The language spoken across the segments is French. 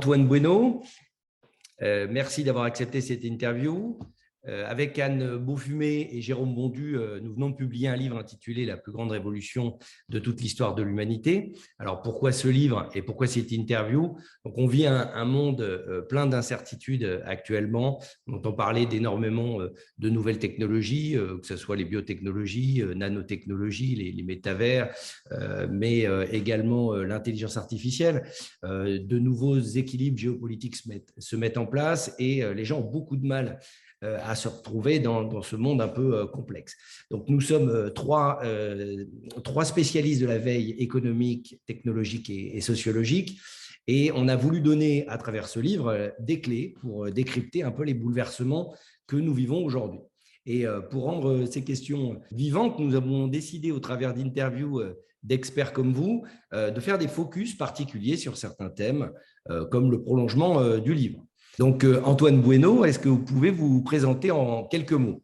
Antoine Bueno. Merci d'avoir accepté cette interview. Avec Anne Beaufumé et Jérôme Bondu, nous venons de publier un livre intitulé « La plus grande révolution de toute l'histoire de l'humanité ». Alors, pourquoi ce livre et pourquoi cette interview? Donc, on vit un monde plein d'incertitudes actuellement. On entend parler d'énormément de nouvelles technologies, que ce soit les biotechnologies, nanotechnologies, les métavers, mais également l'intelligence artificielle. De nouveaux équilibres géopolitiques se mettent en place et les gens ont beaucoup de mal à se retrouver dans ce monde un peu complexe. Donc, nous sommes trois spécialistes de la veille économique, technologique et sociologique. Et on a voulu donner, à travers ce livre, des clés pour décrypter un peu les bouleversements que nous vivons aujourd'hui. Et pour rendre ces questions vivantes, nous avons décidé, au travers d'interviews d'experts comme vous, de faire des focus particuliers sur certains thèmes, comme le prolongement du livre. Donc, Antoine Bueno, est-ce que vous pouvez vous présenter en quelques mots?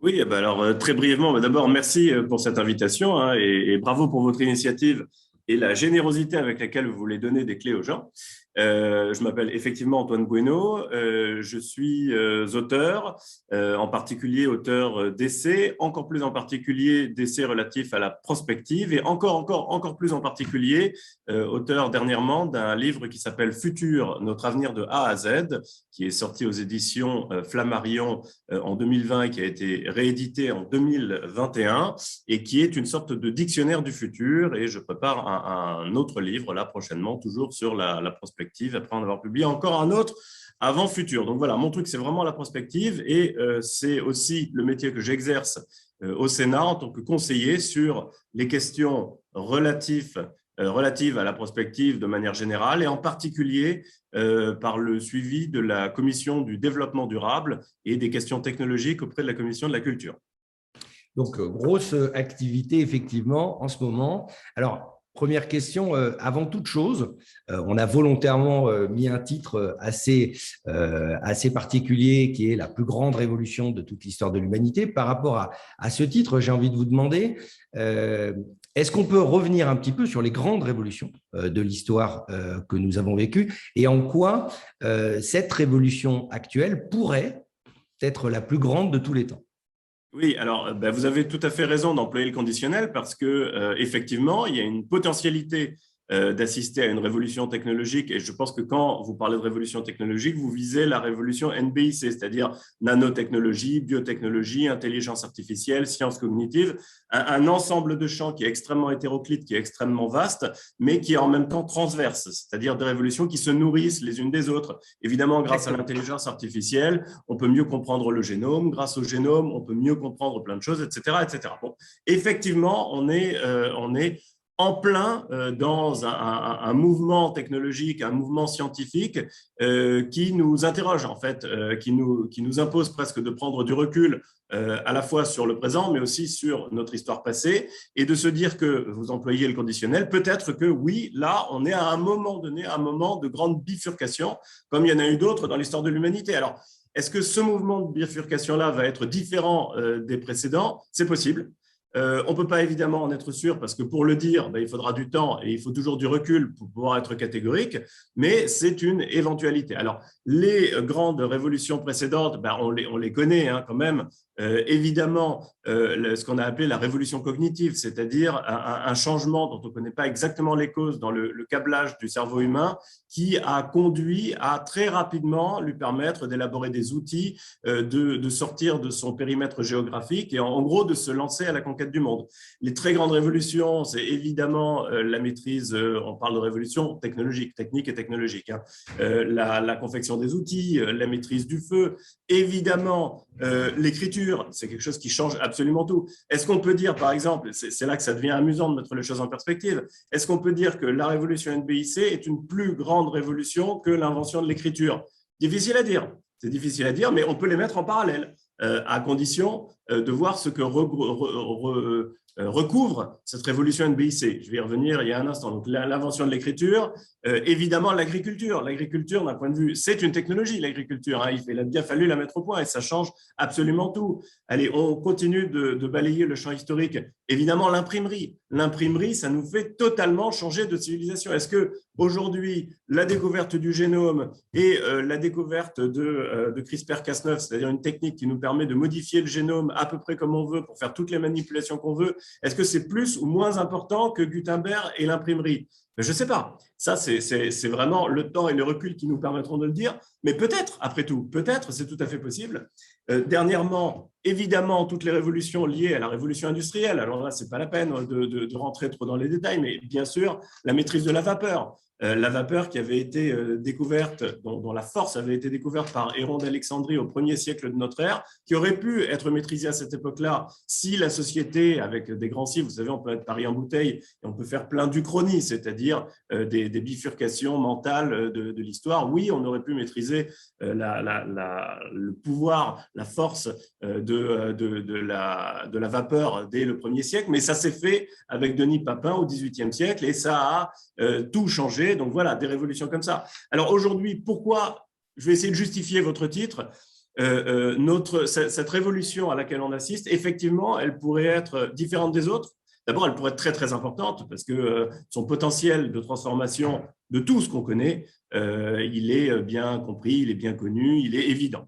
Oui, alors très brièvement, d'abord, merci pour cette invitation et bravo pour votre initiative et la générosité avec laquelle vous voulez donner des clés aux gens. Je m'appelle effectivement Antoine Bueno, je suis auteur, en particulier auteur d'essais, encore plus en particulier d'essais relatifs à la prospective et encore plus en particulier auteur dernièrement d'un livre qui s'appelle Futur, notre avenir de A à Z, qui est sorti aux éditions Flammarion en 2020 et qui a été réédité en 2021 et qui est une sorte de dictionnaire du futur, et je prépare un autre livre là prochainement, toujours sur la prospective, après en avoir publié encore un autre avant Futur. Donc voilà, mon truc, c'est vraiment la prospective et c'est aussi le métier que j'exerce au Sénat en tant que conseiller sur les questions relatives à la prospective de manière générale et en particulier par le suivi de la Commission du développement durable et des questions technologiques auprès de la Commission de la culture. Donc, grosse activité effectivement en ce moment. Alors, première question, avant toute chose, on a volontairement mis un titre assez particulier qui est la plus grande révolution de toute l'histoire de l'humanité. Par rapport à ce titre, j'ai envie de vous demander, est-ce qu'on peut revenir un petit peu sur les grandes révolutions de l'histoire que nous avons vécues et en quoi cette révolution actuelle pourrait être la plus grande de tous les temps? Oui, alors vous avez tout à fait raison d'employer le conditionnel parce que effectivement, il y a une potentialité d'assister à une révolution technologique, et je pense que quand vous parlez de révolution technologique, vous visez la révolution NBIC, c'est-à-dire nanotechnologie, biotechnologie, intelligence artificielle, sciences cognitives, un ensemble de champs qui est extrêmement hétéroclite, qui est extrêmement vaste, mais qui est en même temps transverse, c'est-à-dire des révolutions qui se nourrissent les unes des autres. Évidemment, grâce à l'intelligence artificielle, on peut mieux comprendre le génome, grâce au génome, on peut mieux comprendre plein de choses, etc. etc. Bon, effectivement, on est en plein dans un mouvement technologique, un mouvement scientifique qui nous interroge en fait, qui nous impose presque de prendre du recul à la fois sur le présent, mais aussi sur notre histoire passée, et de se dire que, vous employez le conditionnel, peut-être que oui, là, on est à un moment donné, à un moment de grande bifurcation, comme il y en a eu d'autres dans l'histoire de l'humanité. Alors, est-ce que ce mouvement de bifurcation-là va être différent des précédents? C'est possible. On ne peut pas évidemment en être sûr parce que pour le dire, il faudra du temps et il faut toujours du recul pour pouvoir être catégorique, mais c'est une éventualité. Alors, les grandes révolutions précédentes, on les connaît quand même. Évidemment, ce qu'on a appelé la révolution cognitive, c'est-à-dire un changement dont on ne connaît pas exactement les causes dans le câblage du cerveau humain qui a conduit à très rapidement lui permettre d'élaborer des outils, de sortir de son périmètre géographique et en gros de se lancer à la conquête du monde. Les très grandes révolutions, c'est évidemment la maîtrise, on parle de révolution technologique, technique et technologique, la confection des outils, la maîtrise du feu, évidemment l'écriture, c'est quelque chose qui change absolument tout. Est-ce qu'on peut dire, par exemple, c'est là que ça devient amusant de mettre les choses en perspective, est-ce qu'on peut dire que la révolution NBIC est une plus grande révolution que l'invention de l'écriture? Difficile à dire, c'est difficile à dire, mais on peut les mettre en parallèle. à condition de voir ce que recouvre cette révolution NBIC. Je vais y revenir il y a un instant. Donc, l'invention de l'écriture, évidemment l'agriculture. L'agriculture, d'un point de vue, c'est une technologie, l'agriculture. Hein. Il a bien fallu la mettre au point et ça change absolument tout. Allez, on continue de balayer le champ historique. Évidemment, l'imprimerie. L'imprimerie, ça nous fait totalement changer de civilisation. Est-ce qu'aujourd'hui, la découverte du génome et la découverte de CRISPR-Cas9, c'est-à-dire une technique qui nous permet de modifier le génome à peu près comme on veut pour faire toutes les manipulations qu'on veut, est-ce que c'est plus ou moins important que Gutenberg et l'imprimerie? Je ne sais pas. Ça, c'est vraiment le temps et le recul qui nous permettront de le dire. Mais peut-être, après tout, peut-être, c'est tout à fait possible. Dernièrement, évidemment, toutes les révolutions liées à la révolution industrielle, alors là, ce n'est pas la peine de rentrer trop dans les détails, mais bien sûr, la maîtrise de la vapeur. La vapeur qui avait été découverte, dont la force avait été découverte par Héron d'Alexandrie au 1er siècle de notre ère, qui aurait pu être maîtrisée à cette époque-là si la société, avec des grands si, vous savez, on peut être Paris en bouteille et on peut faire plein d'uchronies, c'est-à-dire des bifurcations mentales de l'histoire. Oui, on aurait pu maîtriser le pouvoir, la force de la vapeur dès le 1er siècle, mais ça s'est fait avec Denis Papin au XVIIIe siècle et ça a tout changé. Donc voilà, des révolutions comme ça. Alors aujourd'hui, pourquoi, je vais essayer de justifier votre titre, cette révolution à laquelle on assiste, effectivement, elle pourrait être différente des autres. D'abord, elle pourrait être très, très importante parce que son potentiel de transformation de tout ce qu'on connaît, il est bien compris, il est bien connu, il est évident.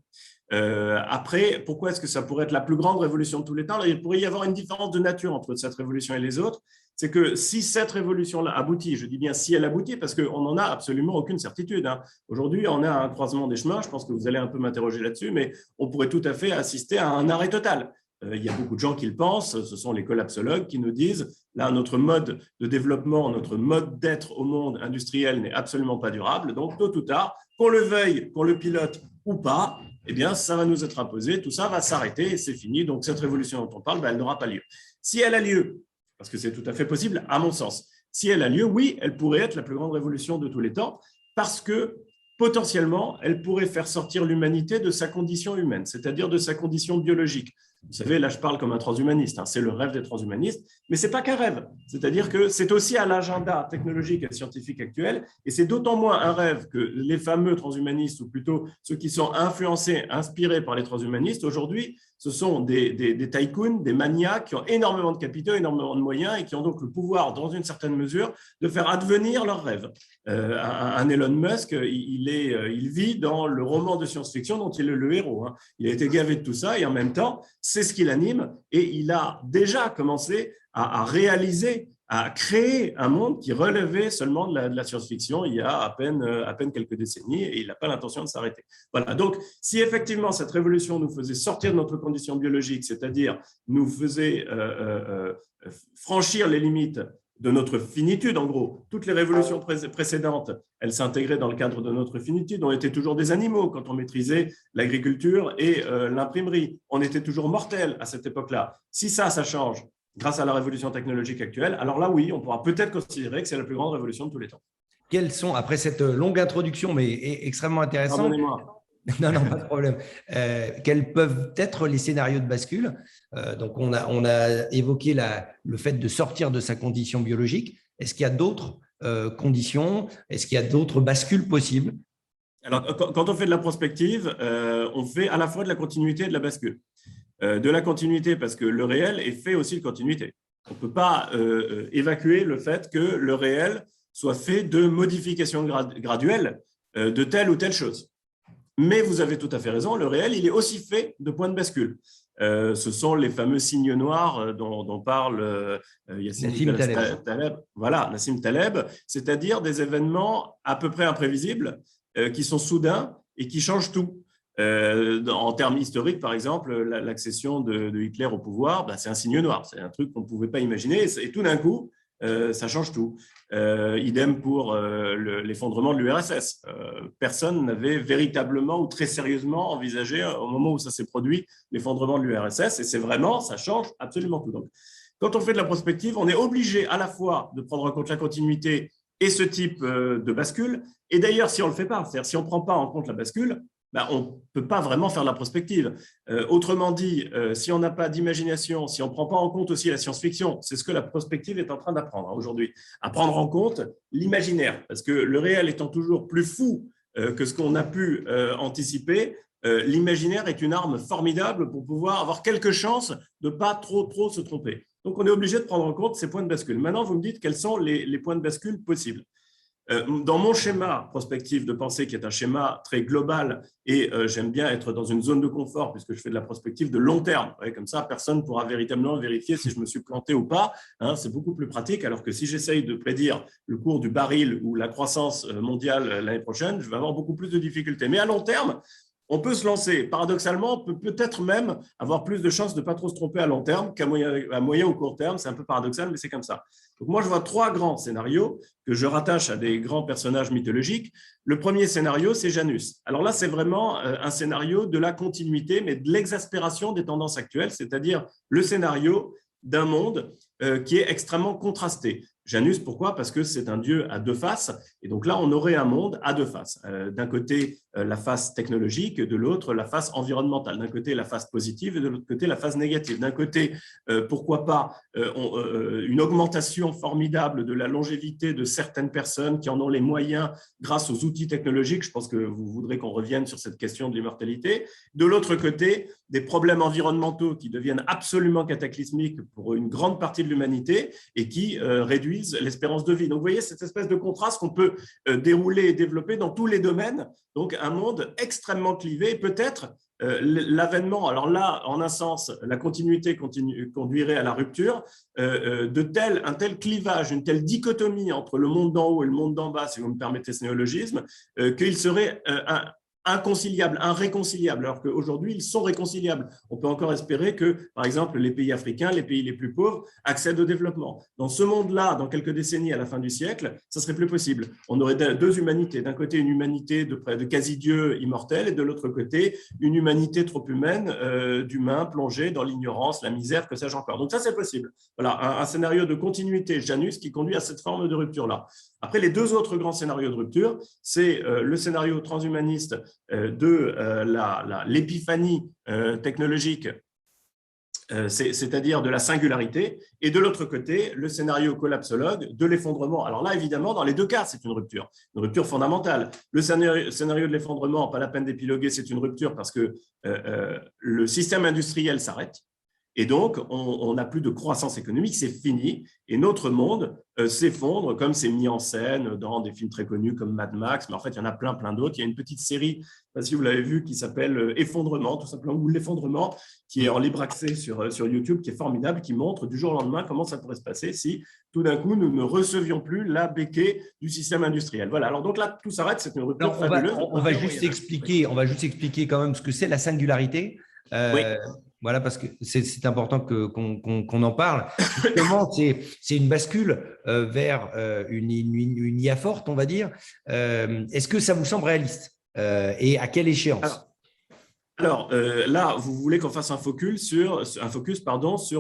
Après, pourquoi est-ce que ça pourrait être la plus grande révolution de tous les temps? Là, il pourrait y avoir une différence de nature entre cette révolution et les autres. C'est que si cette révolution-là aboutit, je dis bien si elle aboutit, parce qu'on n'en a absolument aucune certitude. Hein. Aujourd'hui, on a un croisement des chemins, je pense que vous allez un peu m'interroger là-dessus, mais on pourrait tout à fait assister à un arrêt total. Il y a beaucoup de gens qui le pensent, ce sont les collapsologues qui nous disent là, notre mode de développement, notre mode d'être au monde industriel n'est absolument pas durable, donc tôt ou tard, qu'on le veuille, qu'on le pilote ou pas, eh bien, ça va nous être imposé, tout ça va s'arrêter et c'est fini. Donc, cette révolution dont on parle, elle n'aura pas lieu. Si elle a lieu, parce que c'est tout à fait possible, à mon sens, si elle a lieu, oui, elle pourrait être la plus grande révolution de tous les temps, parce que potentiellement, elle pourrait faire sortir l'humanité de sa condition humaine, c'est-à-dire de sa condition biologique. Vous savez, là, je parle comme un transhumaniste, hein, c'est le rêve des transhumanistes, mais ce n'est pas qu'un rêve, c'est-à-dire que c'est aussi à l'agenda technologique et scientifique actuel, et c'est d'autant moins un rêve que les fameux transhumanistes, ou plutôt ceux qui sont influencés, inspirés par les transhumanistes, aujourd'hui, ce sont des tycoons, des maniaques qui ont énormément de capitaux, énormément de moyens et qui ont donc le pouvoir, dans une certaine mesure, de faire advenir leurs rêves. Un Elon Musk, il vit dans le roman de science-fiction dont il est le héros. Hein. Il a été gavé de tout ça et en même temps, c'est ce qui l'anime et il a déjà commencé à réaliser, à créer un monde qui relevait seulement de la science-fiction il y a à peine quelques décennies et il n'a pas l'intention de s'arrêter. Voilà. Donc, si effectivement cette révolution nous faisait sortir de notre condition biologique, c'est-à-dire nous faisait franchir les limites de notre finitude, en gros. Toutes les révolutions précédentes, elles s'intégraient dans le cadre de notre finitude. On était toujours des animaux quand on maîtrisait l'agriculture et l'imprimerie. On était toujours mortels à cette époque-là. Si ça change grâce à la révolution technologique actuelle, alors là, oui, on pourra peut-être considérer que c'est la plus grande révolution de tous les temps. Quelles sont, après cette longue introduction, mais extrêmement intéressante… Pardonnez-moi. Non, pas de problème. Quels peuvent être les scénarios de bascule? Donc, on a évoqué le fait de sortir de sa condition biologique. Est-ce qu'il y a d'autres conditions? Est-ce qu'il y a d'autres bascules possibles? Alors, quand on fait de la prospective, on fait à la fois de la continuité et de la bascule. De la continuité parce que le réel est fait aussi de continuité. On ne peut pas évacuer le fait que le réel soit fait de modifications graduelles de telle ou telle chose. Mais vous avez tout à fait raison, le réel, il est aussi fait de points de bascule. Ce sont les fameux signes noirs dont parle Nassim Taleb. Voilà, Nassim Taleb, c'est-à-dire des événements à peu près imprévisibles qui sont soudains et qui changent tout. En termes historiques, par exemple, l'accession de Hitler au pouvoir, c'est un signe noir, c'est un truc qu'on ne pouvait pas imaginer et tout d'un coup, ça change tout. Idem pour l'effondrement de l'URSS. Personne n'avait véritablement ou très sérieusement envisagé au moment où ça s'est produit l'effondrement de l'URSS et c'est vraiment, ça change absolument tout. Donc, quand on fait de la prospective, on est obligé à la fois de prendre en compte la continuité et ce type de bascule. Et d'ailleurs, si on ne le fait pas, c'est-à-dire si on ne prend pas en compte la bascule, ben, on ne peut pas vraiment faire de la prospective. Autrement dit, si on n'a pas d'imagination, si on ne prend pas en compte aussi la science-fiction, c'est ce que la prospective est en train d'apprendre aujourd'hui, à prendre en compte l'imaginaire, parce que le réel étant toujours plus fou que ce qu'on a pu anticiper, l'imaginaire est une arme formidable pour pouvoir avoir quelques chances de ne pas trop se tromper. Donc, on est obligé de prendre en compte ces points de bascule. Maintenant, vous me dites quels sont les points de bascule possibles. Dans mon schéma prospectif de pensée, qui est un schéma très global, et j'aime bien être dans une zone de confort puisque je fais de la prospective de long terme. Comme ça, personne ne pourra véritablement vérifier si je me suis planté ou pas. C'est beaucoup plus pratique, alors que si j'essaye de prédire le cours du baril ou la croissance mondiale l'année prochaine, je vais avoir beaucoup plus de difficultés. Mais à long terme, on peut se lancer. Paradoxalement, on peut peut-être même avoir plus de chances de ne pas trop se tromper à long terme qu'à moyen ou court terme. C'est un peu paradoxal, mais c'est comme ça. Donc moi, je vois 3 grands scénarios que je rattache à des grands personnages mythologiques. Le premier scénario, c'est Janus. Alors là, c'est vraiment un scénario de la continuité, mais de l'exaspération des tendances actuelles, c'est-à-dire le scénario d'un monde qui est extrêmement contrasté. Janus, pourquoi? Parce que c'est un dieu à 2 faces. Et donc là, on aurait un monde à 2 faces. D'un côté, la face technologique, de l'autre, la face environnementale. D'un côté, la face positive et de l'autre côté, la face négative. D'un côté, pourquoi pas une augmentation formidable de la longévité de certaines personnes qui en ont les moyens grâce aux outils technologiques. Je pense que vous voudrez qu'on revienne sur cette question de l'immortalité. De l'autre côté, des problèmes environnementaux qui deviennent absolument cataclysmiques pour une grande partie de l'humanité et qui réduisent l'espérance de vie. Donc, vous voyez cette espèce de contraste qu'on peut dérouler et développer dans tous les domaines. Donc, un monde extrêmement clivé, peut-être l'avènement, alors là, en un sens, la continuité conduirait à la rupture, un tel clivage, une telle dichotomie entre le monde d'en haut et le monde d'en bas, si vous me permettez ce néologisme, qu'il serait inconciliables, irréconciliables, alors qu'aujourd'hui, ils sont réconciliables. On peut encore espérer que, par exemple, les pays africains, les pays les plus pauvres, accèdent au développement. Dans ce monde-là, dans quelques décennies à la fin du siècle, ça serait plus possible. On aurait 2 humanités. D'un côté, une humanité de quasi-dieux immortels, et de l'autre côté, une humanité trop humaine, d'humains plongés dans l'ignorance, la misère, que sais-je encore. Donc ça, c'est possible. Voilà, un scénario de continuité, Janus, qui conduit à cette forme de rupture-là. Après, les 2 autres grands scénarios de rupture, c'est le scénario transhumaniste de l'épiphanie technologique, c'est-à-dire de la singularité, et de l'autre côté, le scénario collapsologue de l'effondrement. Alors là, évidemment, dans les 2 cas, c'est une rupture fondamentale. Le scénario de l'effondrement, pas la peine d'épiloguer, c'est une rupture parce que le système industriel s'arrête. Et donc, on n'a plus de croissance économique, c'est fini. Et notre monde s'effondre, comme c'est mis en scène dans des films très connus comme Mad Max. Mais en fait, il y en a plein d'autres. Il y a une petite série, je ne sais pas si vous l'avez vu, qui s'appelle Effondrement, tout simplement, ou L'Effondrement, qui est en libre accès sur YouTube, qui est formidable, qui montre du jour au lendemain comment ça pourrait se passer si tout d'un coup, nous ne recevions plus la béquille du système industriel. Voilà, alors donc là, tout s'arrête, c'est une rupture fabuleuse. On va juste expliquer quand même ce que c'est la singularité. Oui. Voilà, parce que c'est important qu'on en parle. Justement, c'est une bascule vers une IA forte, on va dire. Est-ce que ça vous semble réaliste et à quelle échéance? Alors là, vous voulez qu'on fasse un focus sur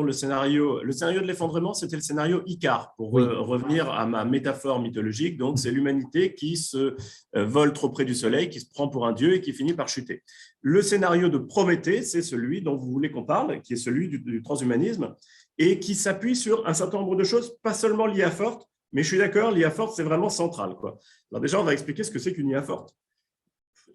le scénario. Le scénario de l'effondrement, c'était le scénario Icare, pour revenir à ma métaphore mythologique. Donc, c'est l'humanité qui se vole trop près du soleil, qui se prend pour un dieu et qui finit par chuter. Le scénario de Prométhée, c'est celui dont vous voulez qu'on parle, qui est celui du transhumanisme et qui s'appuie sur un certain nombre de choses, pas seulement l'IA forte, mais je suis d'accord, l'IA forte, c'est vraiment central, quoi. Alors déjà, on va expliquer ce que c'est qu'une IA forte.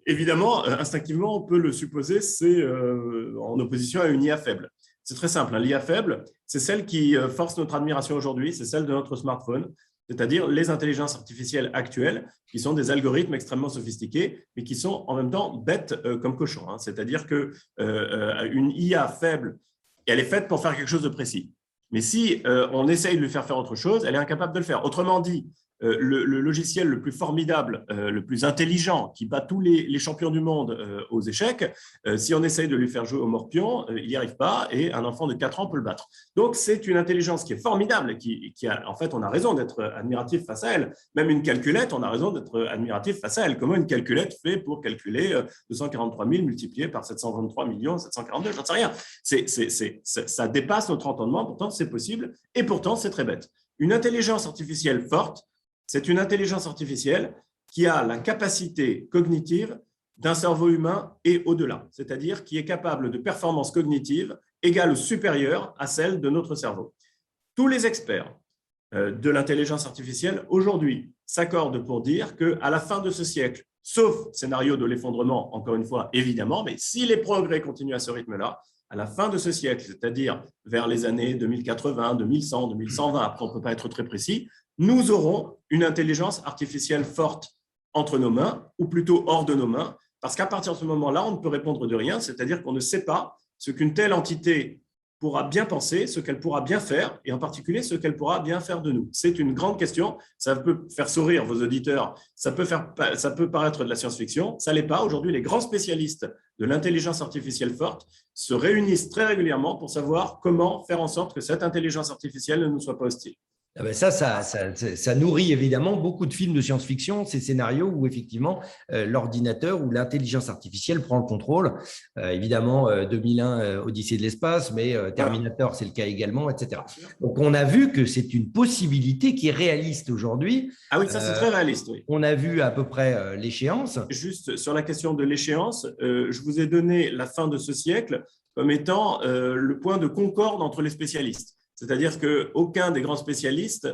Évidemment, instinctivement, on peut le supposer, c'est en opposition à une IA faible. C'est très simple, l'IA faible, c'est celle qui force notre admiration aujourd'hui, c'est celle de notre smartphone, c'est-à-dire les intelligences artificielles actuelles, qui sont des algorithmes extrêmement sophistiqués, mais qui sont en même temps bêtes comme cochons. C'est-à-dire qu'une IA faible, elle est faite pour faire quelque chose de précis. Mais si on essaye de lui faire autre chose, elle est incapable de le faire. Autrement dit, le logiciel le plus formidable, le plus intelligent, qui bat tous les champions du monde aux échecs, si on essaye de lui faire jouer au morpion, il n'y arrive pas et un enfant de 4 ans peut le battre. Donc, c'est une intelligence qui est formidable, en fait, on a raison d'être admiratif face à elle. Même une calculette, on a raison d'être admiratif face à elle. Comment une calculette fait pour calculer 243 000 multiplié par 723 742, j'en sais rien. Ça dépasse notre entendement, pourtant c'est possible et pourtant c'est très bête. Une intelligence artificielle forte, c'est une intelligence artificielle qui a la capacité cognitive d'un cerveau humain et au-delà, c'est-à-dire qui est capable de performances cognitives égales ou supérieures à celles de notre cerveau. Tous les experts de l'intelligence artificielle aujourd'hui s'accordent pour dire qu'à la fin de ce siècle, sauf scénario de l'effondrement, encore une fois, évidemment, mais si les progrès continuent à ce rythme-là, à la fin de ce siècle, c'est-à-dire vers les années 2080, 2100, 2120, après on ne peut pas être très précis, nous aurons une intelligence artificielle forte entre nos mains, ou plutôt hors de nos mains, parce qu'à partir de ce moment-là, on ne peut répondre de rien, c'est-à-dire qu'on ne sait pas ce qu'une telle entité pourra bien penser, ce qu'elle pourra bien faire, et en particulier ce qu'elle pourra bien faire de nous. C'est une grande question, ça peut faire sourire vos auditeurs, ça peut paraître de la science-fiction, ça ne l'est pas. Aujourd'hui, les grands spécialistes de l'intelligence artificielle forte se réunissent très régulièrement pour savoir comment faire en sorte que cette intelligence artificielle ne nous soit pas hostile. Ah ben ça nourrit évidemment beaucoup de films de science-fiction, ces scénarios où effectivement l'ordinateur ou l'intelligence artificielle prend le contrôle. Évidemment, 2001, Odyssée de l'espace, mais Terminator, c'est le cas également, etc. Donc, on a vu que c'est une possibilité qui est réaliste aujourd'hui. Ah oui, ça c'est très réaliste, oui. On a vu à peu près l'échéance. Juste sur la question de l'échéance, je vous ai donné la fin de ce siècle comme étant le point de concorde entre les spécialistes. C'est-à-dire qu'aucun des grands spécialistes,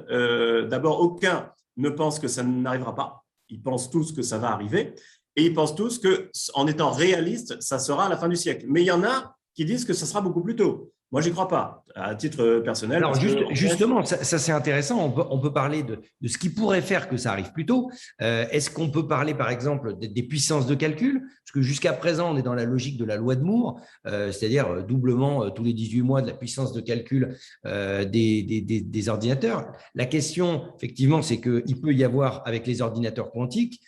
d'abord, aucun ne pense que ça n'arrivera pas. Ils pensent tous que ça va arriver. Et ils pensent tous qu'en étant réalistes, ça sera à la fin du siècle. Mais il y en a qui disent que ça sera beaucoup plus tôt. Moi, je n'y crois pas, à titre personnel. Alors, justement, ça c'est intéressant. On peut parler de ce qui pourrait faire que ça arrive plus tôt. Est-ce qu'on peut parler, par exemple, des puissances de calcul? Parce que jusqu'à présent, on est dans la logique de la loi de Moore, c'est-à-dire doublement tous les 18 mois de la puissance de calcul des ordinateurs. La question, effectivement, c'est qu'il peut y avoir, avec les ordinateurs quantiques,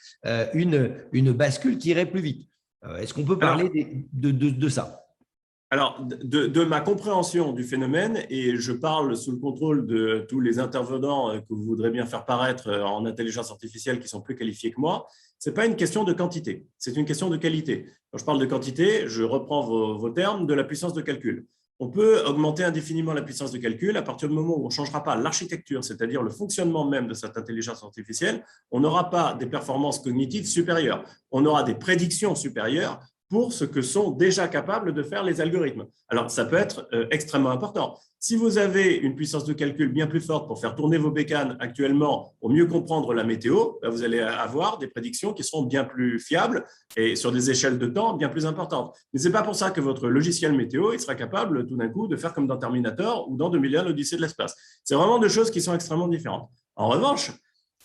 une bascule qui irait plus vite. Est-ce qu'on peut parler de ça? Alors, de ma compréhension du phénomène, et je parle sous le contrôle de tous les intervenants que vous voudrez bien faire paraître en intelligence artificielle qui sont plus qualifiés que moi, ce n'est pas une question de quantité, c'est une question de qualité. Quand je parle de quantité, je reprends vos termes de la puissance de calcul. On peut augmenter indéfiniment la puissance de calcul à partir du moment où on ne changera pas l'architecture, c'est-à-dire le fonctionnement même de cette intelligence artificielle. On n'aura pas des performances cognitives supérieures, on aura des prédictions supérieures pour ce que sont déjà capables de faire les algorithmes. Alors, ça peut être extrêmement important. Si vous avez une puissance de calcul bien plus forte pour faire tourner vos bécanes actuellement, pour mieux comprendre la météo, vous allez avoir des prédictions qui seront bien plus fiables et sur des échelles de temps bien plus importantes. Mais ce n'est pas pour ça que votre logiciel météo il sera capable tout d'un coup de faire comme dans Terminator ou dans 2001, l'Odyssée de l'espace. C'est vraiment deux choses qui sont extrêmement différentes. En revanche,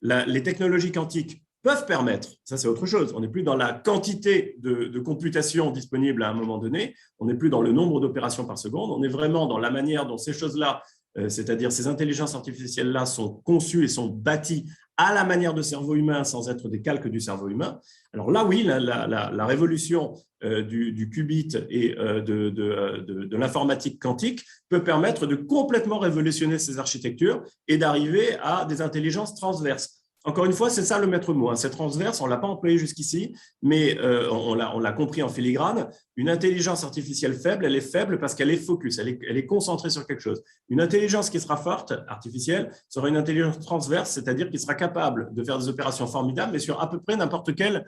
les technologies quantiques peuvent permettre, ça c'est autre chose, on n'est plus dans la quantité de computation disponible à un moment donné, on n'est plus dans le nombre d'opérations par seconde, on est vraiment dans la manière dont ces choses-là, c'est-à-dire ces intelligences artificielles-là sont conçues et sont bâties à la manière de cerveau humain sans être des calques du cerveau humain. Alors là, oui, la révolution du qubit et de l'informatique quantique peut permettre de complètement révolutionner ces architectures et d'arriver à des intelligences transverses. Encore une fois, c'est ça le maître mot. C'est transverse, on ne l'a pas employé jusqu'ici, mais on l'a compris en filigrane. Une intelligence artificielle faible, elle est faible parce qu'elle est focus, elle est concentrée sur quelque chose. Une intelligence qui sera forte, artificielle, sera une intelligence transverse, c'est-à-dire qui sera capable de faire des opérations formidables, mais sur à peu près n'importe quelle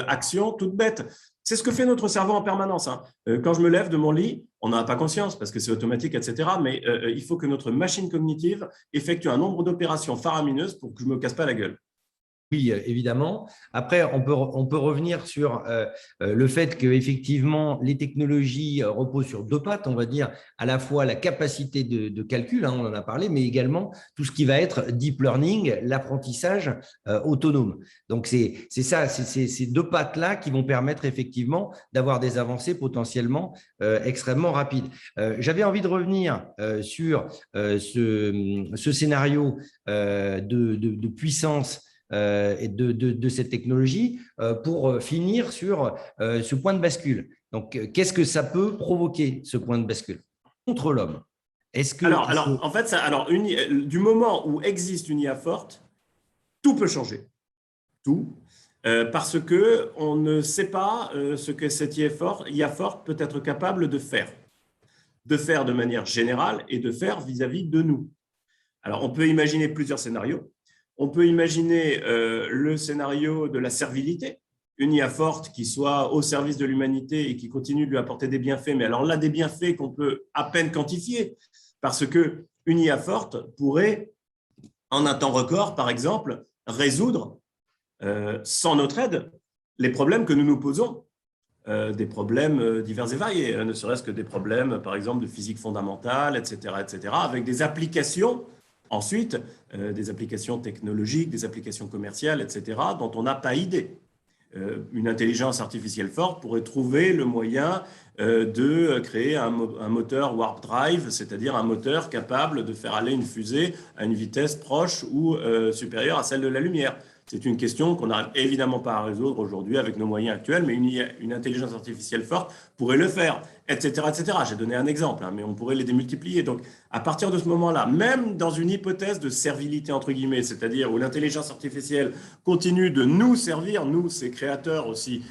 action toute bête. C'est ce que fait notre cerveau en permanence. Quand je me lève de mon lit, on n'en a pas conscience parce que c'est automatique, etc. Mais il faut que notre machine cognitive effectue un nombre d'opérations faramineuses pour que je ne me casse pas la gueule. Oui, évidemment. Après, on peut revenir sur le fait qu'effectivement, les technologies reposent sur deux pattes, on va dire, à la fois la capacité de calcul, on en a parlé, mais également tout ce qui va être deep learning, l'apprentissage autonome. Donc, c'est ça, c'est ces deux pattes-là qui vont permettre effectivement d'avoir des avancées potentiellement extrêmement rapides. J'avais envie de revenir sur ce scénario de puissance et de cette technologie pour finir sur ce point de bascule. Donc, qu'est-ce que ça peut provoquer, ce point de bascule contre l'homme? En fait, du moment où existe une IA forte, tout peut changer. Tout. Parce qu'on ne sait pas ce que cette IA forte peut être capable de faire de manière générale et de faire vis-à-vis de nous. Alors, on peut imaginer plusieurs scénarios. On peut imaginer le scénario de la servilité, une IA forte qui soit au service de l'humanité et qui continue de lui apporter des bienfaits, mais alors là, des bienfaits qu'on peut à peine quantifier, parce qu'une IA forte pourrait, en un temps record, par exemple, résoudre, sans notre aide, les problèmes que nous nous posons, des problèmes divers et variés, ne serait-ce que des problèmes, par exemple, de physique fondamentale, etc., avec des applications, ensuite, des applications technologiques, des applications commerciales, etc., dont on n'a pas idée. Une intelligence artificielle forte pourrait trouver le moyen de créer un moteur warp drive, c'est-à-dire un moteur capable de faire aller une fusée à une vitesse proche ou supérieure à celle de la lumière. C'est une question qu'on n'arrive évidemment pas à résoudre aujourd'hui avec nos moyens actuels, mais une intelligence artificielle forte pourrait le faire, etc., etc. J'ai donné un exemple, mais on pourrait les démultiplier. Donc, à partir de ce moment-là, même dans une hypothèse de servilité, entre guillemets, c'est-à-dire où l'intelligence artificielle continue de nous servir, nous, ces créateurs aussi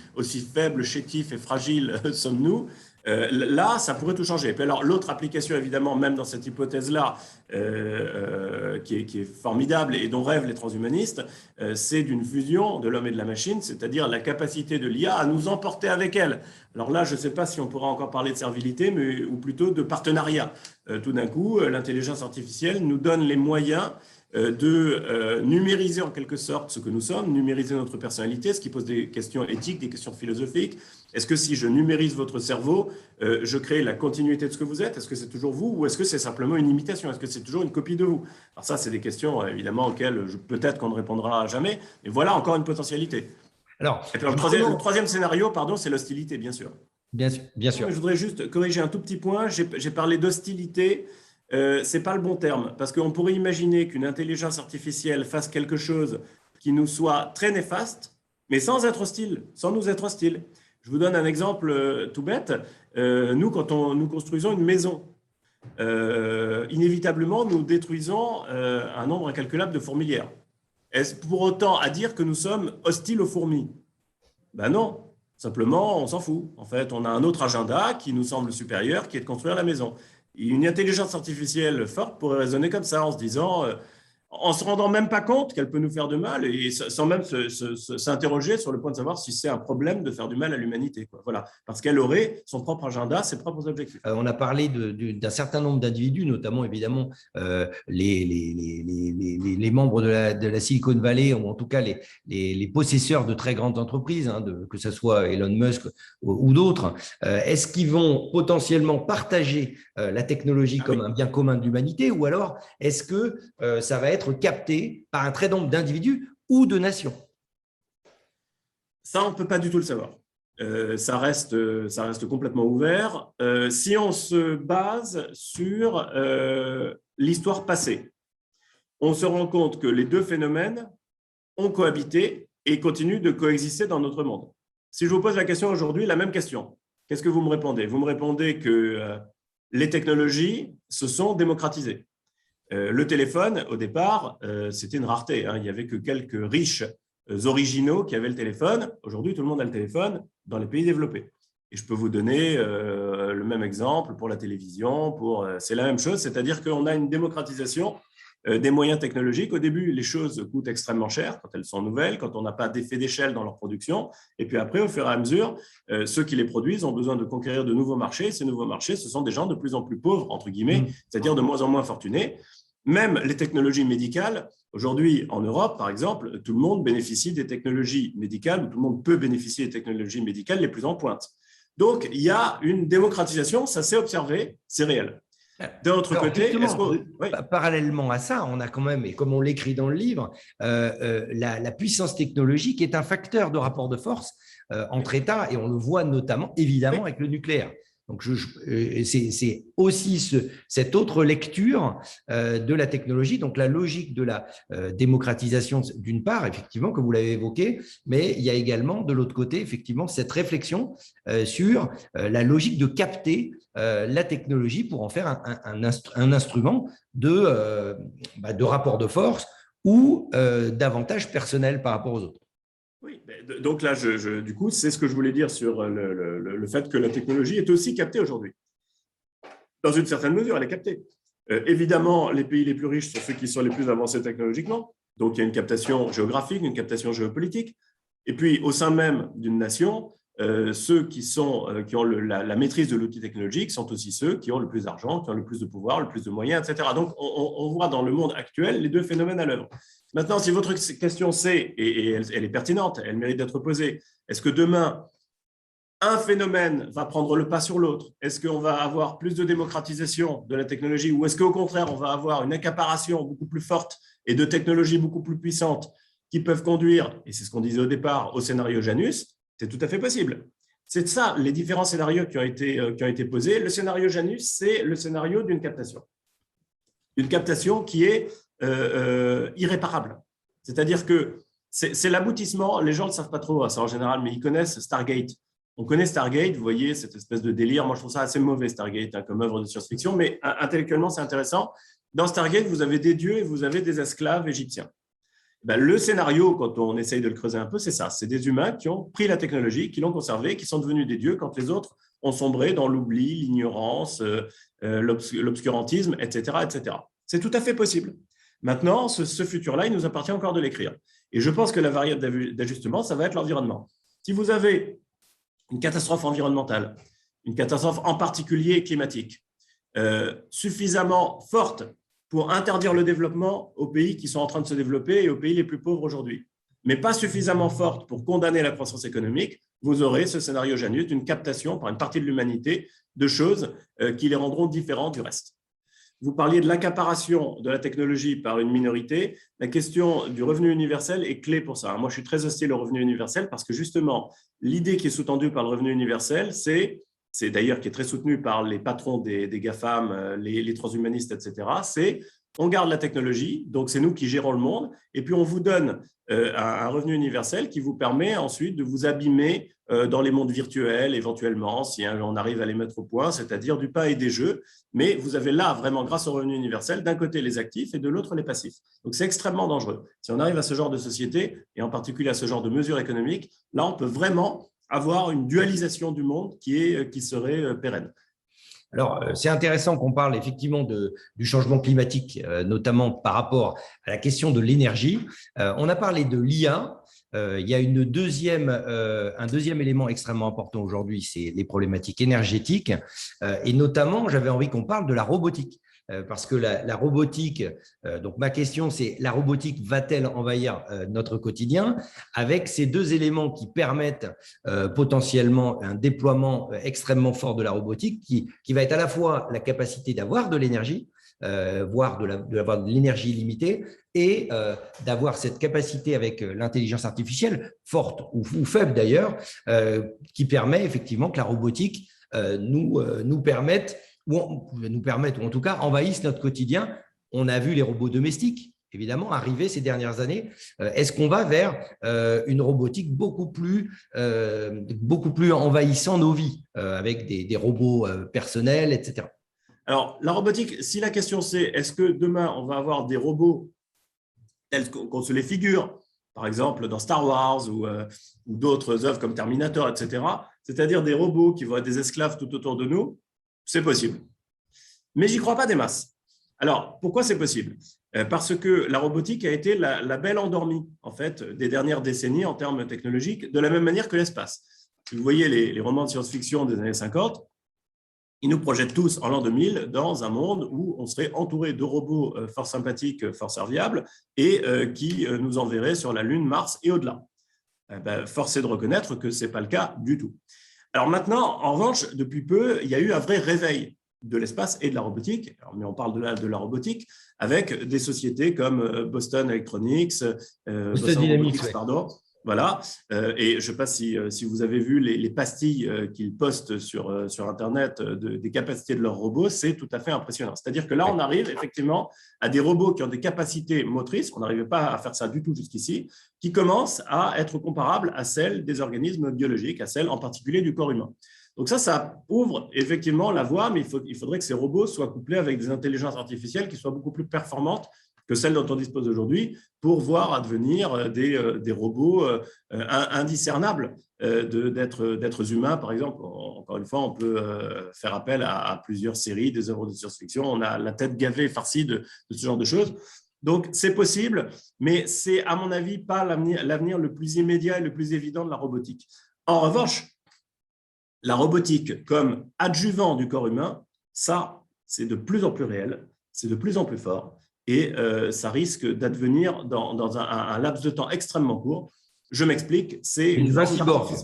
faibles, chétifs et fragiles sommes-nous, là, ça pourrait tout changer. Et puis alors, l'autre application, évidemment, même dans cette hypothèse-là, qui est formidable et dont rêvent les transhumanistes, c'est d'une fusion de l'homme et de la machine, c'est-à-dire la capacité de l'IA à nous emporter avec elle. Alors là, je ne sais pas si on pourra encore parler de servilité, ou plutôt de partenariat. Tout d'un coup, l'intelligence artificielle nous donne les moyens de numériser en quelque sorte ce que nous sommes, numériser notre personnalité, ce qui pose des questions éthiques, des questions philosophiques. Est-ce que si je numérise votre cerveau, je crée la continuité de ce que vous êtes? Est-ce que c'est toujours vous ou est-ce que c'est simplement une imitation? Est-ce que c'est toujours une copie de vous? Alors ça, c'est des questions évidemment auxquelles peut-être qu'on ne répondra jamais, mais voilà encore une potentialité. Alors, le troisième scénario, pardon, c'est l'hostilité, bien sûr. Bien sûr, bien sûr. Je voudrais juste corriger un tout petit point. J'ai parlé d'hostilité. Ce n'est pas le bon terme, parce qu'on pourrait imaginer qu'une intelligence artificielle fasse quelque chose qui nous soit très néfaste, mais sans être hostile, sans nous être hostile. Je vous donne un exemple tout bête. Nous, quand nous construisons une maison, inévitablement, nous détruisons un nombre incalculable de fourmilières. Est-ce pour autant à dire que nous sommes hostiles aux fourmis? Ben non, simplement, on s'en fout. En fait, on a un autre agenda qui nous semble supérieur, qui est de construire la maison. Une intelligence artificielle forte pourrait raisonner comme ça, en se disant, en se rendant même pas compte qu'elle peut nous faire de mal et sans même s'interroger sur le point de savoir si c'est un problème de faire du mal à l'humanité. Voilà, parce qu'elle aurait son propre agenda, ses propres objectifs. On a parlé d'un certain nombre d'individus, notamment évidemment les membres de la Silicon Valley, ou en tout cas les possesseurs de très grandes entreprises, que ce soit Elon Musk ou d'autres. Est-ce qu'ils vont potentiellement partager la technologie comme un bien commun de l'humanité, ou alors est-ce que ça va être capté par un très nombre d'individus ou de nations? Ça, on ne peut pas du tout le savoir. Ça reste complètement ouvert. Si on se base sur l'histoire passée, on se rend compte que les deux phénomènes ont cohabité et continuent de coexister dans notre monde. Si je vous pose la question aujourd'hui, la même question, qu'est-ce que vous me répondez? Vous me répondez que les technologies se sont démocratisées. Le téléphone, au départ, c'était une rareté. Il n'y avait que quelques riches originaux qui avaient le téléphone. Aujourd'hui, tout le monde a le téléphone dans les pays développés. Et je peux vous donner le même exemple pour la télévision. C'est la même chose, c'est-à-dire qu'on a une démocratisation des moyens technologiques. Au début, les choses coûtent extrêmement cher quand elles sont nouvelles, quand on n'a pas d'effet d'échelle dans leur production. Et puis après, au fur et à mesure, ceux qui les produisent ont besoin de conquérir de nouveaux marchés. Ces nouveaux marchés, ce sont des gens de plus en plus pauvres, entre guillemets, c'est-à-dire de moins en moins fortunés. Même les technologies médicales, aujourd'hui en Europe, par exemple, tout le monde bénéficie des technologies médicales, ou tout le monde peut bénéficier des technologies médicales les plus en pointe. Donc, il y a une démocratisation, ça s'est observé, c'est réel. D'un autre côté, parallèlement à ça, on a quand même, et comme on l'écrit dans le livre, la puissance technologique est un facteur de rapport de force entre États, et on le voit notamment, évidemment, avec le nucléaire. Donc, c'est aussi cette autre lecture de la technologie, donc la logique de la démocratisation d'une part, effectivement, que vous l'avez évoqué, mais il y a également de l'autre côté, effectivement, cette réflexion sur la logique de capter la technologie pour en faire un instrument de rapport de force ou d'avantage personnel par rapport aux autres. Oui, donc là, du coup, c'est ce que je voulais dire sur le fait que la technologie est aussi captée aujourd'hui. Dans une certaine mesure, elle est captée. Évidemment, les pays les plus riches sont ceux qui sont les plus avancés technologiquement. Donc, il y a une captation géographique, une captation géopolitique. Et puis, au sein même d'une nation, ceux qui ont la maîtrise de l'outil technologique sont aussi ceux qui ont le plus d'argent, qui ont le plus de pouvoir, le plus de moyens, etc. Donc, on voit dans le monde actuel les deux phénomènes à l'œuvre. Maintenant, si votre question c'est, et elle est pertinente, elle mérite d'être posée, est-ce que demain, un phénomène va prendre le pas sur l'autre? Est-ce qu'on va avoir plus de démocratisation de la technologie ou est-ce qu'au contraire, on va avoir une accaparation beaucoup plus forte et de technologies beaucoup plus puissantes qui peuvent conduire, et c'est ce qu'on disait au départ, au scénario Janus? C'est tout à fait possible. C'est ça, les différents scénarios qui ont été posés. Le scénario Janus, c'est le scénario d'une captation. Une captation qui est irréparable. C'est-à-dire que c'est l'aboutissement, les gens ne le savent pas trop ça en général, mais ils connaissent Stargate. On connaît Stargate, vous voyez, cette espèce de délire. Moi, je trouve ça assez mauvais, Stargate, comme œuvre de science-fiction, mais intellectuellement, c'est intéressant. Dans Stargate, vous avez des dieux et vous avez des esclaves égyptiens. Le scénario, quand on essaye de le creuser un peu, c'est ça. C'est des humains qui ont pris la technologie, qui l'ont conservée, qui sont devenus des dieux quand les autres ont sombré dans l'oubli, l'ignorance, l'obscurantisme, etc., etc. C'est tout à fait possible. Maintenant, ce futur-là, il nous appartient encore de l'écrire. Et je pense que la variable d'ajustement, ça va être l'environnement. Si vous avez une catastrophe environnementale, une catastrophe en particulier climatique, suffisamment forte pour interdire le développement aux pays qui sont en train de se développer et aux pays les plus pauvres aujourd'hui, mais pas suffisamment forte pour condamner la croissance économique, vous aurez ce scénario Janus d'une captation par une partie de l'humanité de choses qui les rendront différents du reste. Vous parliez de l'accaparation de la technologie par une minorité. La question du revenu universel est clé pour ça. Moi, je suis très hostile au revenu universel parce que justement, l'idée qui est sous-tendue par le revenu universel, c'est d'ailleurs qui est très soutenu par les patrons des GAFAM, les transhumanistes, etc., c'est on garde la technologie, donc c'est nous qui gérons le monde, et puis on vous donne un revenu universel qui vous permet ensuite de vous abîmer dans les mondes virtuels, éventuellement, si on arrive à les mettre au point, c'est-à-dire du pain et des jeux. Mais vous avez là, vraiment, grâce au revenu universel, d'un côté les actifs et de l'autre les passifs. Donc c'est extrêmement dangereux. Si on arrive à ce genre de société, et en particulier à ce genre de mesures économiques, là, on peut vraiment avoir une dualisation du monde qui serait pérenne. Alors, c'est intéressant qu'on parle effectivement du changement climatique, notamment par rapport à la question de l'énergie. On a parlé de l'IA. Il y a un deuxième élément extrêmement important aujourd'hui, c'est les problématiques énergétiques. Et notamment, j'avais envie qu'on parle de la robotique. Parce que la robotique, donc ma question c'est, la robotique va-t-elle envahir notre quotidien avec ces deux éléments qui permettent potentiellement un déploiement extrêmement fort de la robotique qui va être à la fois la capacité d'avoir de l'énergie, voire d'avoir de l'énergie limitée et d'avoir cette capacité avec l'intelligence artificielle, forte ou faible d'ailleurs, qui permet effectivement que la robotique nous permette ou en tout cas envahissent notre quotidien. On a vu les robots domestiques, évidemment, arriver ces dernières années. Est-ce qu'on va vers une robotique beaucoup plus envahissant nos vies, avec des robots personnels, etc. Alors, la robotique, si la question c'est est-ce que demain, on va avoir des robots tels qu'on se les figure, par exemple dans Star Wars ou d'autres œuvres comme Terminator, etc., c'est-à-dire des robots qui vont être des esclaves tout autour de nous, c'est possible. Mais j'y crois pas des masses. Alors, pourquoi c'est possible? Parce que la robotique a été la belle endormie, en fait, des dernières décennies en termes technologiques, de la même manière que l'espace. Si vous voyez les romans de science-fiction des années 50, ils nous projettent tous en l'an 2000 dans un monde où on serait entouré de robots fort sympathiques, fort serviables, et qui nous enverraient sur la Lune, Mars et au-delà. Force est de reconnaître que ce n'est pas le cas du tout. Alors maintenant, en revanche, depuis peu, il y a eu un vrai réveil de l'espace et de la robotique, mais on parle de la robotique, avec des sociétés comme Boston Electronics, Boston Dynamics, pardon. Voilà, et je ne sais pas si vous avez vu les pastilles qu'ils postent sur Internet des capacités de leurs robots, c'est tout à fait impressionnant. C'est-à-dire que là, on arrive effectivement à des robots qui ont des capacités motrices, on n'arrivait pas à faire ça du tout jusqu'ici, qui commencent à être comparables à celles des organismes biologiques, à celles en particulier du corps humain. Donc ça ouvre effectivement la voie, mais il faudrait que ces robots soient couplés avec des intelligences artificielles qui soient beaucoup plus performantes que celles dont on dispose aujourd'hui, pour voir advenir des robots indiscernables d'êtres humains, par exemple. Encore une fois, on peut faire appel à plusieurs séries, des œuvres de science-fiction. On a la tête gavée, farcie de ce genre de choses. Donc, c'est possible, mais c'est, à mon avis, pas l'avenir le plus immédiat et le plus évident de la robotique. En revanche, la robotique comme adjuvant du corps humain, ça, c'est de plus en plus réel, c'est de plus en plus fort, et ça risque d'advenir dans un laps de temps extrêmement court. Je m'explique, c'est une forme cyborg.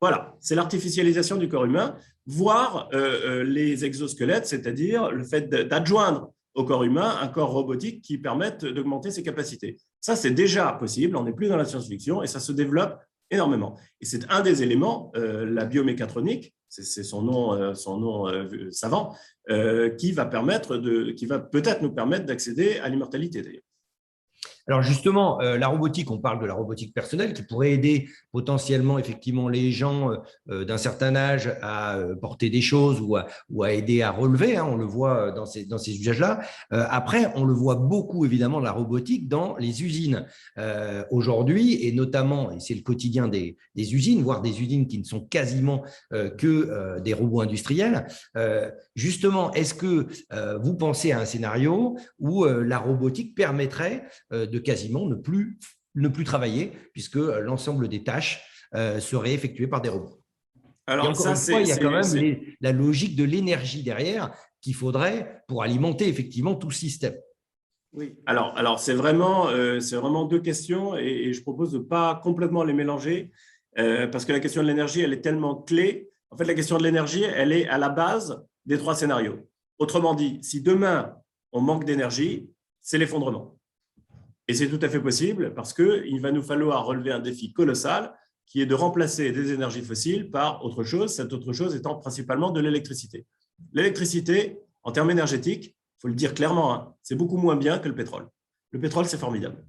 Voilà, c'est l'artificialisation du corps humain, voire les exosquelettes, c'est-à-dire le fait d'adjoindre au corps humain un corps robotique qui permette d'augmenter ses capacités. Ça, c'est déjà possible, on n'est plus dans la science-fiction et ça se développe énormément. Et c'est un des éléments, la biomécatronique, c'est son nom savant, qui va peut-être nous permettre d'accéder à l'immortalité d'ailleurs. Alors justement, la robotique, on parle de la robotique personnelle qui pourrait aider potentiellement effectivement les gens d'un certain âge à porter des choses ou à aider à relever, hein, on le voit dans ces usages-là. Après, on le voit beaucoup évidemment la robotique dans les usines aujourd'hui, et notamment, et c'est le quotidien des usines, voire des usines qui ne sont quasiment que des robots industriels. Justement, est-ce que vous pensez à un scénario où la robotique permettrait de quasiment ne plus travailler, puisque l'ensemble des tâches seraient effectuées par des robots? Alors, et encore une fois, il y a quand même la logique de l'énergie derrière qu'il faudrait pour alimenter effectivement tout le système. Oui, alors c'est vraiment deux questions et je propose de ne pas complètement les mélanger parce que la question de l'énergie, elle est tellement clé. En fait, la question de l'énergie, elle est à la base des trois scénarios. Autrement dit, si demain, on manque d'énergie, c'est l'effondrement. Et c'est tout à fait possible parce qu'il va nous falloir relever un défi colossal qui est de remplacer des énergies fossiles par autre chose, cette autre chose étant principalement de l'électricité. L'électricité, en termes énergétiques, il faut le dire clairement, hein, c'est beaucoup moins bien que le pétrole. Le pétrole, c'est formidable.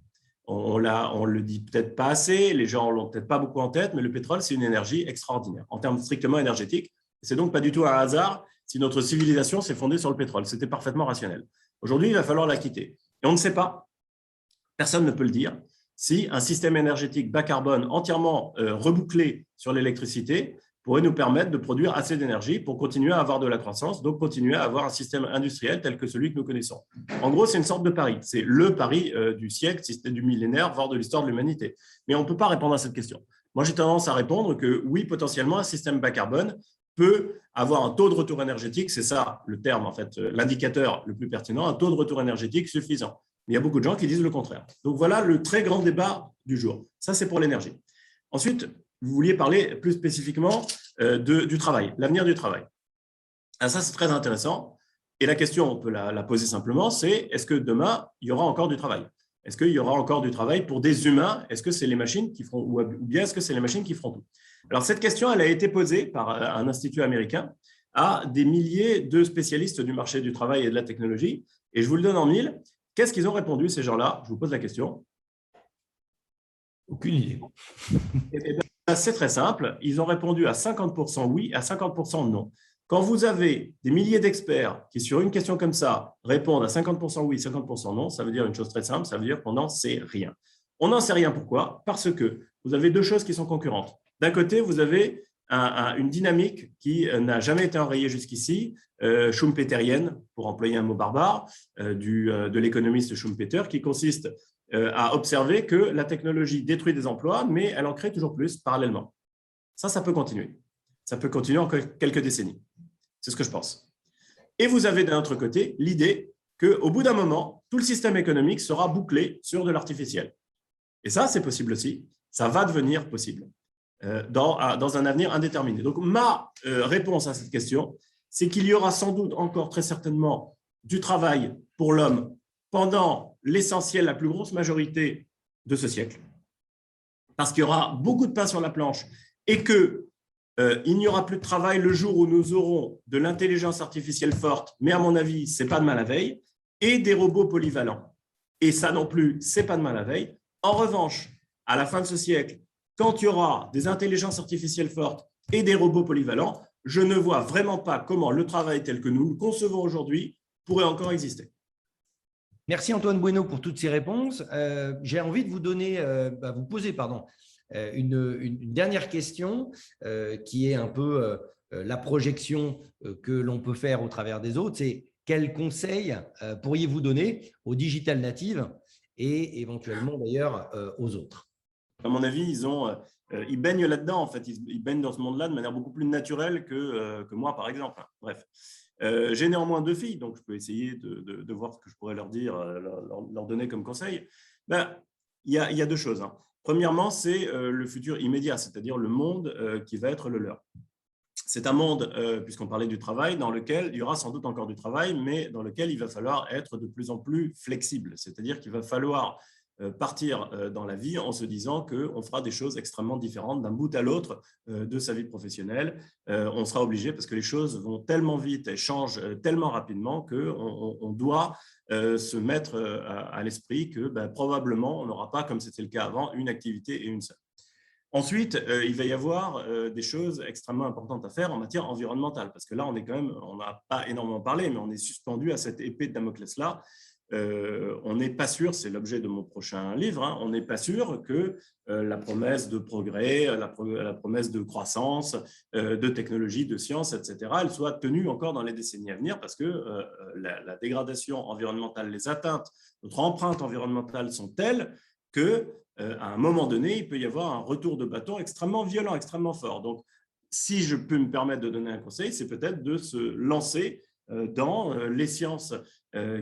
On le dit peut-être pas assez, les gens l'ont peut-être pas beaucoup en tête, mais le pétrole, c'est une énergie extraordinaire en termes strictement énergétiques. C'est donc pas du tout un hasard si notre civilisation s'est fondée sur le pétrole. C'était parfaitement rationnel. Aujourd'hui, il va falloir la quitter. Et on ne sait pas, personne ne peut le dire, si un système énergétique bas carbone entièrement rebouclé sur l'électricité pourrait nous permettre de produire assez d'énergie pour continuer à avoir de la croissance, donc continuer à avoir un système industriel tel que celui que nous connaissons. En gros, c'est une sorte de pari. C'est le pari du siècle, du millénaire, voire de l'histoire de l'humanité. Mais on ne peut pas répondre à cette question. Moi, j'ai tendance à répondre que oui, potentiellement, un système bas carbone peut avoir un taux de retour énergétique, c'est ça le terme, en fait, l'indicateur le plus pertinent, un taux de retour énergétique suffisant. Mais il y a beaucoup de gens qui disent le contraire. Donc, voilà le très grand débat du jour. Ça, c'est pour l'énergie. Ensuite, vous vouliez parler plus spécifiquement du travail, l'avenir du travail. Alors ça, c'est très intéressant. Et la question, on peut la poser simplement, c'est est-ce que demain, il y aura encore du travail? Est-ce qu'il y aura encore du travail pour des humains? Est-ce que c'est les machines qui feront, ou bien est-ce que c'est les machines qui feront tout? Alors, cette question, elle a été posée par un institut américain à des milliers de spécialistes du marché du travail et de la technologie. Et je vous le donne en mille. Qu'est-ce qu'ils ont répondu, ces gens-là? Je vous pose la question. Aucune idée. C'est très simple. Ils ont répondu à 50% oui, à 50% non. Quand vous avez des milliers d'experts qui, sur une question comme ça, répondent à 50% oui, 50% non, ça veut dire une chose très simple, ça veut dire qu'on n'en sait rien. On n'en sait rien pourquoi? Parce que vous avez deux choses qui sont concurrentes. D'un côté, vous avez une dynamique qui n'a jamais été enrayée jusqu'ici, schumpeterienne, pour employer un mot barbare, de l'économiste Schumpeter, qui consiste à observer que la technologie détruit des emplois, mais elle en crée toujours plus parallèlement. Ça peut continuer. Ça peut continuer encore quelques décennies. C'est ce que je pense. Et vous avez d'un autre côté l'idée qu'au bout d'un moment, tout le système économique sera bouclé sur de l'artificiel. Et ça, c'est possible aussi. Ça va devenir possible dans un avenir indéterminé. Donc, ma réponse à cette question, c'est qu'il y aura sans doute encore très certainement du travail pour l'homme pendant l'essentiel, la plus grosse majorité de ce siècle, parce qu'il y aura beaucoup de pain sur la planche et qu'il n'y aura plus de travail le jour où nous aurons de l'intelligence artificielle forte, mais à mon avis, ce n'est pas demain la veille, et des robots polyvalents. Et ça non plus, ce n'est pas demain la veille. En revanche, à la fin de ce siècle, quand il y aura des intelligences artificielles fortes et des robots polyvalents, je ne vois vraiment pas comment le travail tel que nous le concevons aujourd'hui pourrait encore exister. Merci Antoine Bueno pour toutes ces réponses. J'ai envie de vous poser une dernière question qui est un peu la projection que l'on peut faire au travers des autres. C'est quels conseils pourriez-vous donner aux digital natives et éventuellement d'ailleurs aux autres? À mon avis, ils baignent là-dedans, en fait. Ils baignent dans ce monde-là de manière beaucoup plus naturelle que moi, par exemple. Bref. J'ai néanmoins 2 filles, donc je peux essayer de voir ce que je pourrais leur dire, leur donner comme conseil. Ben, il y a 2 choses. Premièrement, c'est le futur immédiat, c'est-à-dire le monde qui va être le leur. C'est un monde, puisqu'on parlait du travail, dans lequel il y aura sans doute encore du travail, mais dans lequel il va falloir être de plus en plus flexible. C'est-à-dire qu'il va falloir partir dans la vie en se disant qu'on fera des choses extrêmement différentes d'un bout à l'autre de sa vie professionnelle. On sera obligé, parce que les choses vont tellement vite et changent tellement rapidement qu'on doit se mettre à l'esprit que probablement on n'aura pas, comme c'était le cas avant, une activité et une seule. Ensuite, il va y avoir des choses extrêmement importantes à faire en matière environnementale, parce que là, on n'a pas énormément parlé, mais on est suspendu à cette épée de Damoclès-là. On n'est pas sûr, c'est l'objet de mon prochain livre, on n'est pas sûr que la promesse de progrès, la promesse de croissance, de technologie, de science, etc., elle soit tenue encore dans les décennies à venir, parce que la dégradation environnementale, les atteintes, notre empreinte environnementale sont telles que à un moment donné, il peut y avoir un retour de bâton extrêmement violent, extrêmement fort. Donc, si je peux me permettre de donner un conseil, c'est peut-être de se lancer dans les sciences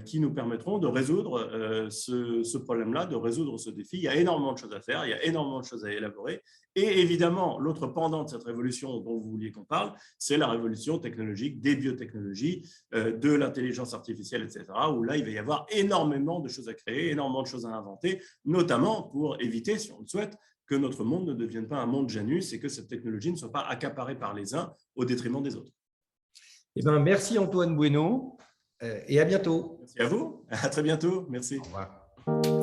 qui nous permettront de résoudre ce problème-là, de résoudre ce défi. Il y a énormément de choses à faire, il y a énormément de choses à élaborer. Et évidemment, l'autre pendant de cette révolution dont vous vouliez qu'on parle, c'est la révolution technologique des biotechnologies, de l'intelligence artificielle, etc., où là, il va y avoir énormément de choses à créer, énormément de choses à inventer, notamment pour éviter, si on le souhaite, que notre monde ne devienne pas un monde Janus et que cette technologie ne soit pas accaparée par les uns au détriment des autres. Eh bien, merci Antoine Bueno et à bientôt. Merci à vous, à très bientôt, merci. Au revoir.